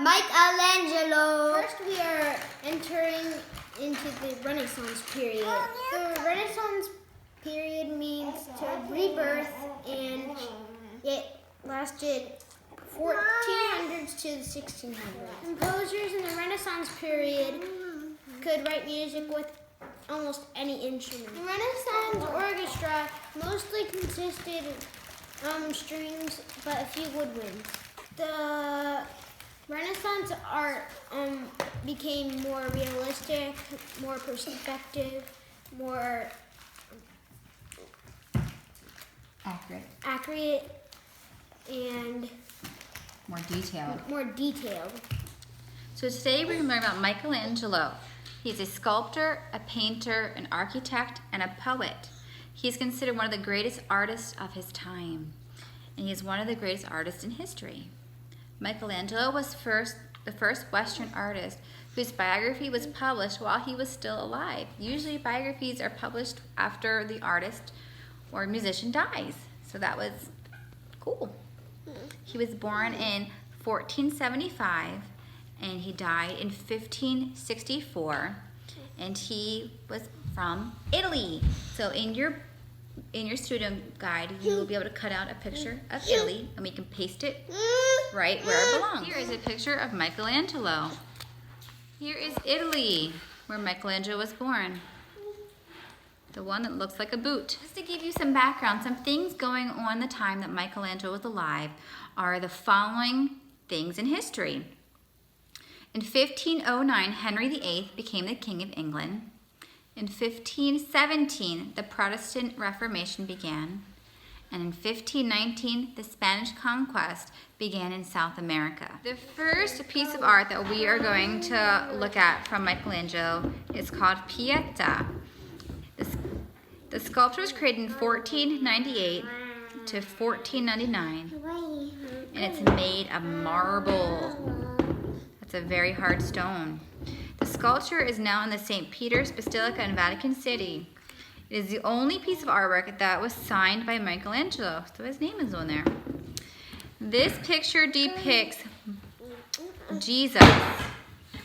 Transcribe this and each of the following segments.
Michelangelo. First, we are entering into the Renaissance period. The Renaissance period means to rebirth, and it lasted 1400s to the 1600s. Composers in the Renaissance period could write music with almost any instrument. The Renaissance orchestra mostly consisted of strings, but a few woodwinds. The Renaissance art became more realistic, more perspective, more accurate, and more detailed. So today we're going to learn about Michelangelo. He's a sculptor, a painter, an architect, and a poet. He's considered one of the greatest artists of his time, and he's one of the greatest artists in history. Michelangelo was the first Western artist whose biography was published while he was still alive. Usually biographies are published after the artist or musician dies, so that was cool. He was born in 1475 and he died in 1564, and he was from Italy. So in your student guide, you will be able to cut out a picture of Italy, and we can paste it right where it belongs. Here is a picture of Michelangelo. Here is Italy, where Michelangelo was born. The one that looks like a boot. Just to give you some background, some things going on the time that Michelangelo was alive are the following things in history. In 1509, Henry VIII became the King of England. In 1517, the Protestant Reformation began. And in 1519, the Spanish conquest began in South America. The first piece of art that we are going to look at from Michelangelo is called Pieta. The sculpture was created in 1498 to 1499, and it's made of marble. It's a very hard stone. The sculpture is now in the St. Peter's Basilica in Vatican City. It is the only piece of artwork that was signed by Michelangelo, so his name is on there. This picture depicts Jesus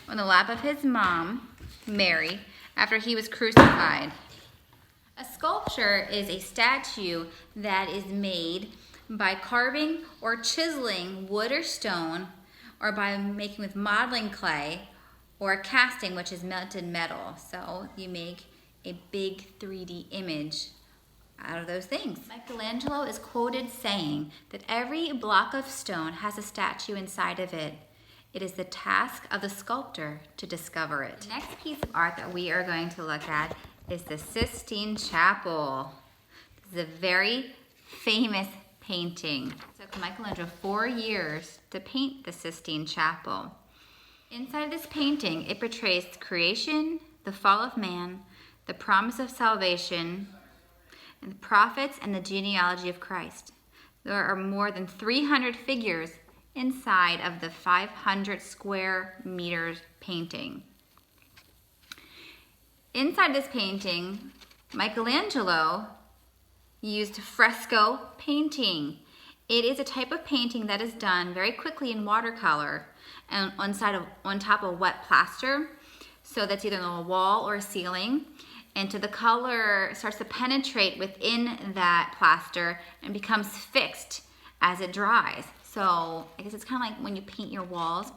on the lap of his mom, Mary, after he was crucified. A sculpture is a statue that is made by carving or chiseling wood or stone, or by making with modeling clay, or casting, which is melted metal. So you make a big 3D image out of those things. Michelangelo is quoted saying that every block of stone has a statue inside of it. It is the task of the sculptor to discover it. The next piece of art that we are going to look at is the Sistine Chapel. This is a very famous painting. It took Michelangelo 4 years to paint the Sistine Chapel. Inside this painting, it portrays creation, the fall of man, the promise of salvation, and the prophets and the genealogy of Christ. There are more than 300 figures inside of the 500 square meters painting. Inside this painting, Michelangelo used fresco painting. It is a type of painting that is done very quickly in watercolor and on top of wet plaster. So that's either on a wall or a ceiling. And so the color starts to penetrate within that plaster and becomes fixed as it dries. So I guess it's kind of like when you paint your walls,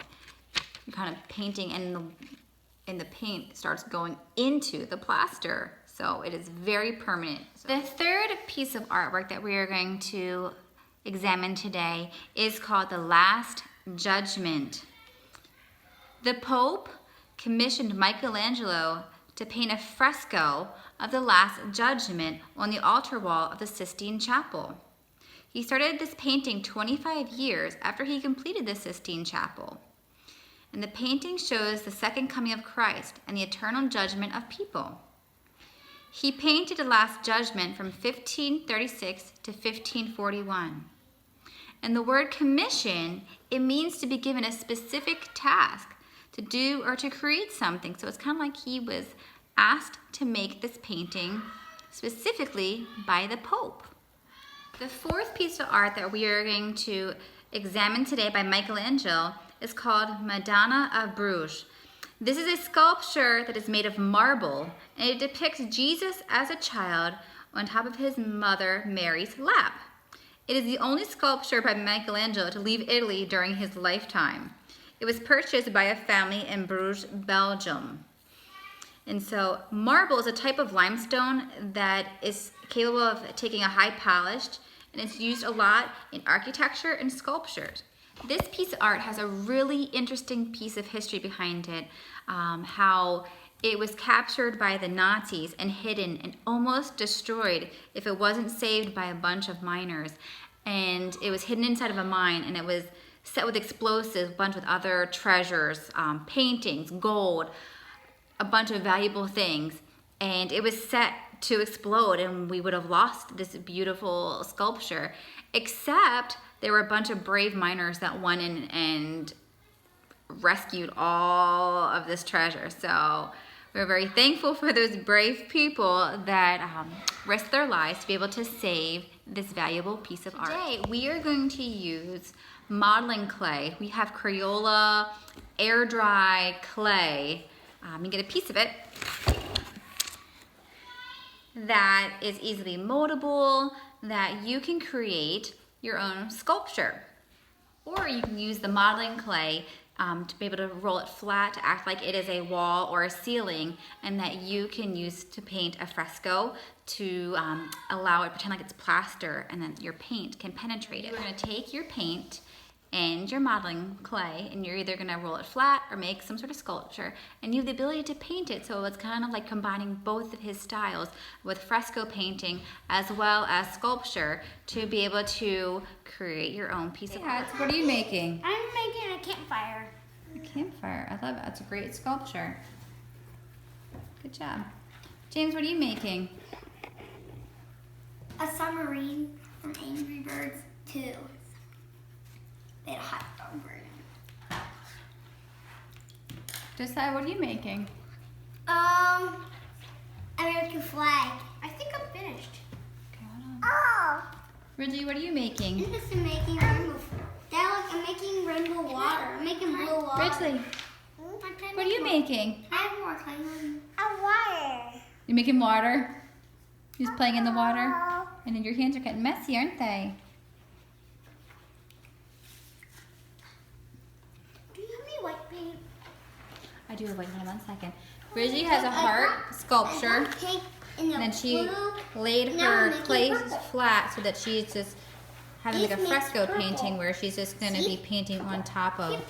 you're kind of painting and the paint starts going into the plaster. So it is very permanent. The third piece of artwork that we are going to examine today is called The Last Judgment. The Pope commissioned Michelangelo to paint a fresco of the Last Judgment on the altar wall of the Sistine Chapel. He started this painting 25 years after he completed the Sistine Chapel. And the painting shows the second coming of Christ and the eternal judgment of people. He painted the Last Judgment from 1536 to 1541. And the word commission, it means to be given a specific task to do or to create something. So it's kind of like he was asked to make this painting specifically by the Pope. The fourth piece of art that we are going to examine today by Michelangelo is called Madonna of Bruges. This is a sculpture that is made of marble, and it depicts Jesus as a child on top of his mother Mary's lap. It is the only sculpture by Michelangelo to leave Italy during his lifetime. It was purchased by a family in Bruges, Belgium. And so marble is a type of limestone that is capable of taking a high polish, and it's used a lot in architecture and sculptures. This piece of art has a really interesting piece of history behind it, how it was captured by the Nazis and hidden and almost destroyed if it wasn't saved by a bunch of miners. And it was hidden inside of a mine, and it was set with explosives, a bunch with other treasures, paintings, gold, a bunch of valuable things. And it was set to explode, and we would have lost this beautiful sculpture, except there were a bunch of brave miners that went in and rescued all of this treasure. So we're very thankful for those brave people that risked their lives to be able to save this valuable piece of art. Today we are going to use modeling clay. We have Crayola air dry clay. You get a piece of it that is easily moldable, that you can create your own sculpture. Or you can use the modeling clay to be able to roll it flat, to act like it is a wall or a ceiling, and that you can use to paint a fresco to allow it, pretend like it's plaster, and then your paint can penetrate it. You're gonna take your paint and your modeling clay, and you're either gonna roll it flat or make some sort of sculpture, and you have the ability to paint it. So it's kind of like combining both of his styles with fresco painting as well as sculpture to be able to create your own piece of art. What are you making? I'm making a campfire. A campfire. I love it. That's a great sculpture. Good job. James, what are you making? A submarine from Angry Birds 2. A hot dog version. Josiah, what are you making? American flag. I think I'm finished. Okay, hold on. Oh! Ridley, what are you making? I'm just making rainbow. Dad, look, I'm making rainbow water. I'm making blue water. Ridley, what are you making? I have more clay. Water. You're making water? You're just playing in the water? And then your hands are getting messy, aren't they? White paint. I do have white. Hold on 1 second. Ridley has a heart sculpture, and then she laid her clay flat so that she's just having like a fresco painting where she's just going to be painting on top of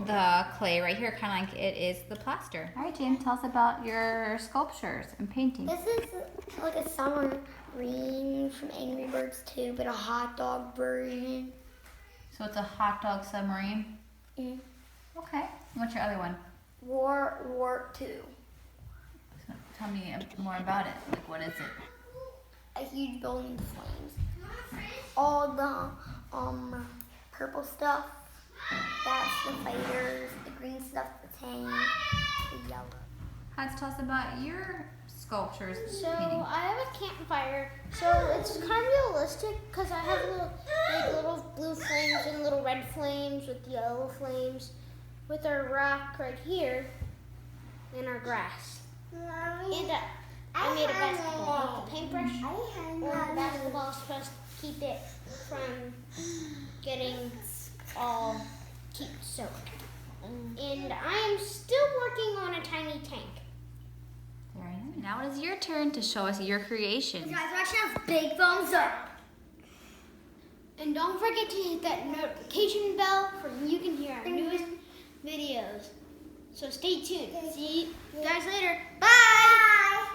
the clay right here, kind of like it is the plaster. All right, James, tell us about your sculptures and paintings. This is like a submarine from Angry Birds 2, but a hot dog version. So it's a hot dog submarine? Mm. Okay. What's your other one? World War II. So tell me more about it. Like, what is it? A huge building with flames. All the purple stuff, that's the fighters. The green stuff, the tank. The yellow. Hans, tell us about your sculptures. So painting. I have a campfire. So it's kind of realistic because I have little blue flames and little red flames with yellow flames, with our rock right here and our grass. And I made a basketball with the paintbrush. Or the basketball is supposed to keep it from getting all soaked. And I am still working on a tiny tank. Very nice. Now it is your turn to show us your creation. Guys, watch out, big thumbs up. And don't forget to hit that notification bell for you can hear our newest videos. So stay tuned. See you guys later. Bye!